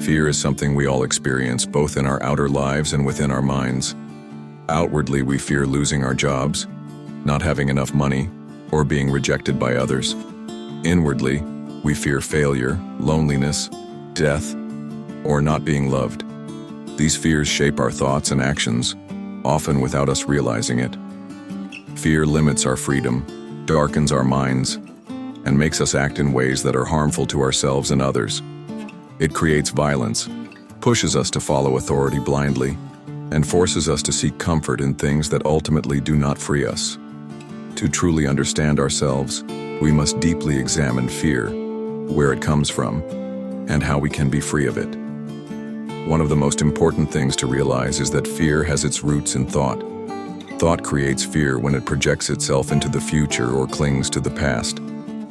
Fear is something we all experience, both in our outer lives and within our minds. Outwardly, we fear losing our jobs, not having enough money, or being rejected by others. Inwardly, we fear failure, loneliness, death, or not being loved. These fears shape our thoughts and actions, often without us realizing it. Fear limits our freedom, darkens our minds, and makes us act in ways that are harmful to ourselves and others. It creates violence, pushes us to follow authority blindly, and forces us to seek comfort in things that ultimately do not free us. To truly understand ourselves, we must deeply examine fear, where it comes from, and how we can be free of it. One of the most important things to realize is that fear has its roots in thought. Thought creates fear when it projects itself into the future or clings to the past.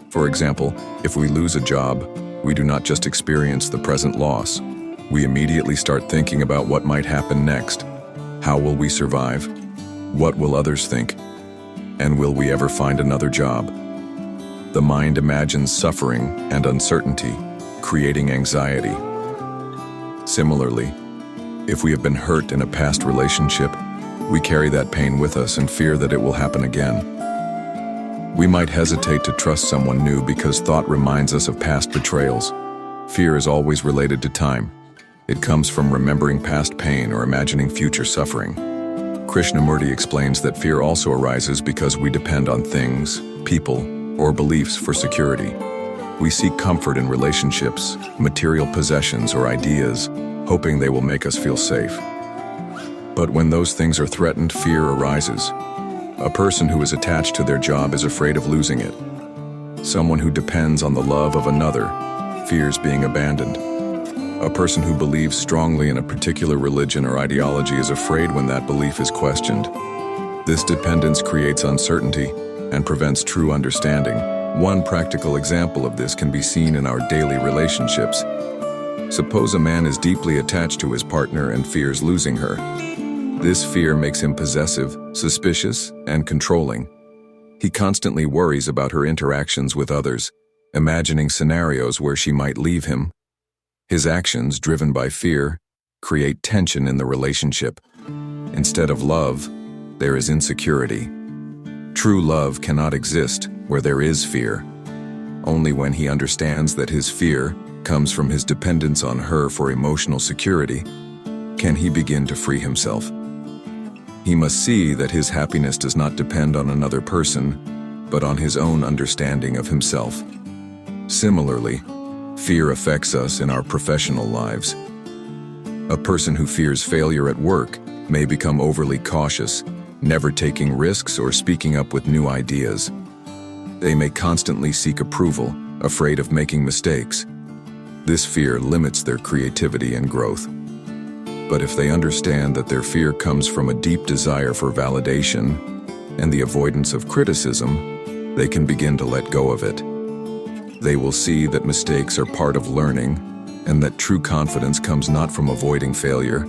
For example, if we lose a job, we do not just experience the present loss. We immediately start thinking about what might happen next. How will we survive? What will others think? And will we ever find another job? The mind imagines suffering and uncertainty, creating anxiety. Similarly, if we have been hurt in a past relationship, we carry that pain with us and fear that it will happen again. We might hesitate to trust someone new because thought reminds us of past betrayals. Fear is always related to time. It comes from remembering past pain or imagining future suffering. Krishnamurti explains that fear also arises because we depend on things, people, or beliefs for security. We seek comfort in relationships, material possessions, or ideas, hoping they will make us feel safe. But when those things are threatened, fear arises. A person who is attached to their job is afraid of losing it. Someone who depends on the love of another fears being abandoned. A person who believes strongly in a particular religion or ideology is afraid when that belief is questioned. This dependence creates uncertainty and prevents true understanding. One practical example of this can be seen in our daily relationships. Suppose a man is deeply attached to his partner and fears losing her. This fear makes him possessive, suspicious, and controlling. He constantly worries about her interactions with others, imagining scenarios where she might leave him. His actions, driven by fear, create tension in the relationship. Instead of love, there is insecurity. True love cannot exist where there is fear. Only when he understands that his fear comes from his dependence on her for emotional security can he begin to free himself. He must see that his happiness does not depend on another person, but on his own understanding of himself. Similarly, fear affects us in our professional lives. A person who fears failure at work may become overly cautious, never taking risks or speaking up with new ideas. They may constantly seek approval, afraid of making mistakes. This fear limits their creativity and growth. But if they understand that their fear comes from a deep desire for validation and the avoidance of criticism, they can begin to let go of it. They will see that mistakes are part of learning and that true confidence comes not from avoiding failure,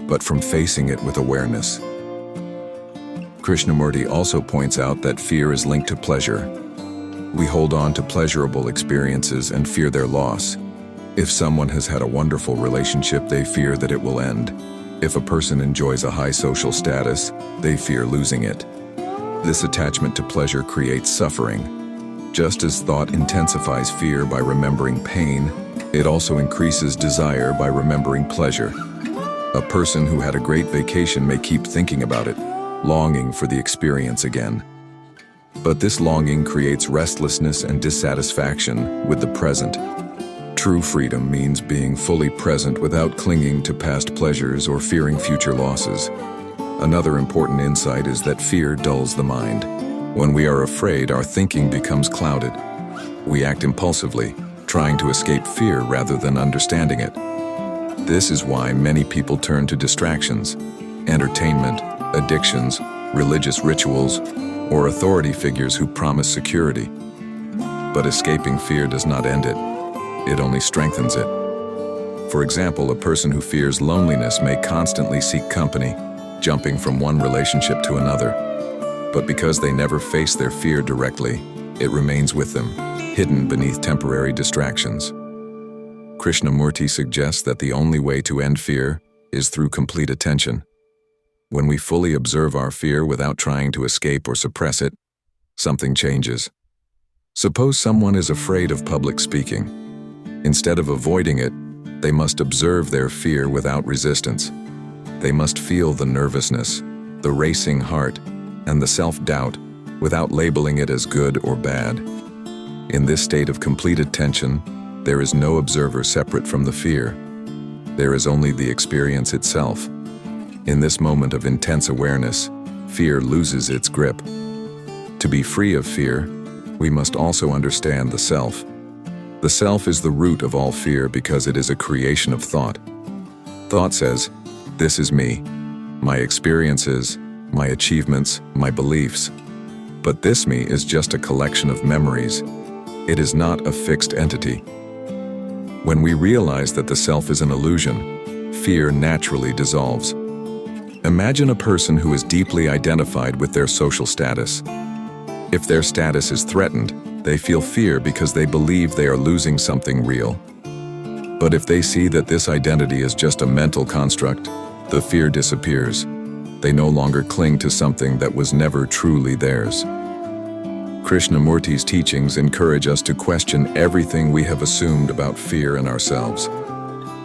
but from facing it with awareness. Krishnamurti also points out that fear is linked to pleasure. We hold on to pleasurable experiences and fear their loss. If someone has had a wonderful relationship, they fear that it will end. If a person enjoys a high social status, they fear losing it. This attachment to pleasure creates suffering. Just as thought intensifies fear by remembering pain, it also increases desire by remembering pleasure. A person who had a great vacation may keep thinking about it, longing for the experience again. But this longing creates restlessness and dissatisfaction with the present. True freedom means being fully present without clinging to past pleasures or fearing future losses. Another important insight is that fear dulls the mind. When we are afraid, our thinking becomes clouded. We act impulsively, trying to escape fear rather than understanding it. This is why many people turn to distractions, entertainment, addictions, religious rituals, or authority figures who promise security. But escaping fear does not end it. It only strengthens it. For example, a person who fears loneliness may constantly seek company, jumping from one relationship to another. But because they never face their fear directly, it remains with them, hidden beneath temporary distractions. Krishnamurti suggests that the only way to end fear is through complete attention. When we fully observe our fear without trying to escape or suppress it, something changes. Suppose someone is afraid of public speaking. Instead of avoiding it, they must observe their fear without resistance. They must feel the nervousness, the racing heart, and the self-doubt without labeling it as good or bad. In this state of complete attention, there is no observer separate from the fear. There is only the experience itself. In this moment of intense awareness, fear loses its grip. To be free of fear, we must also understand the self. The self is the root of all fear because it is a creation of thought. Thought says, "This is me, my experiences, my achievements, my beliefs." But this me is just a collection of memories. It is not a fixed entity. When we realize that the self is an illusion, fear naturally dissolves. Imagine a person who is deeply identified with their social status. If their status is threatened, they feel fear because they believe they are losing something real. But if they see that this identity is just a mental construct, the fear disappears. They no longer cling to something that was never truly theirs. Krishnamurti's teachings encourage us to question everything we have assumed about fear and ourselves.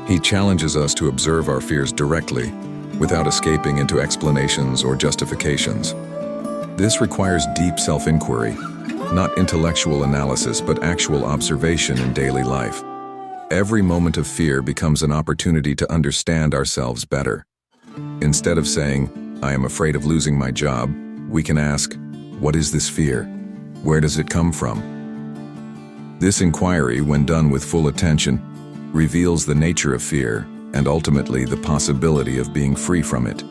He challenges us to observe our fears directly, without escaping into explanations or justifications. This requires deep self-inquiry, not intellectual analysis but actual observation in daily life. Every moment of fear becomes an opportunity to understand ourselves better. Instead of saying, "I am afraid of losing my job," we can ask, "What is this fear? Where does it come from?" This inquiry, when done with full attention, reveals the nature of fear and ultimately the possibility of being free from it.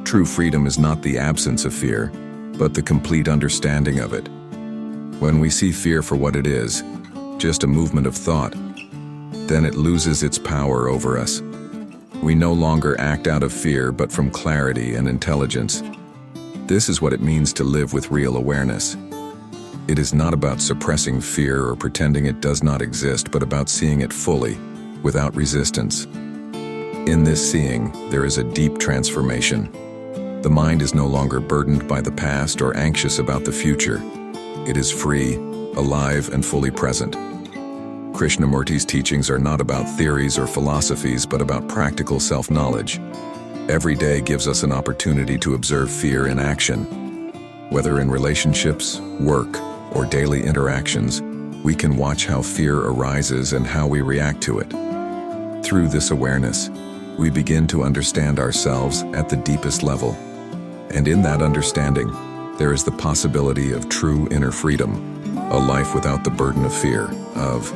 True freedom is not the absence of fear, but the complete understanding of it. When we see fear for what it is, just a movement of thought, then it loses its power over us. We no longer act out of fear but from clarity and intelligence. This is what it means to live with real awareness. It is not about suppressing fear or pretending it does not exist, but about seeing it fully, without resistance. In this seeing, there is a deep transformation. The mind is no longer burdened by the past or anxious about the future. It is free, alive, and fully present. Krishnamurti's teachings are not about theories or philosophies, but about practical self-knowledge. Every day gives us an opportunity to observe fear in action. Whether in relationships, work, or daily interactions, we can watch how fear arises and how we react to it. Through this awareness, we begin to understand ourselves at the deepest level. And in that understanding, there is the possibility of true inner freedom, a life without the burden of fear, of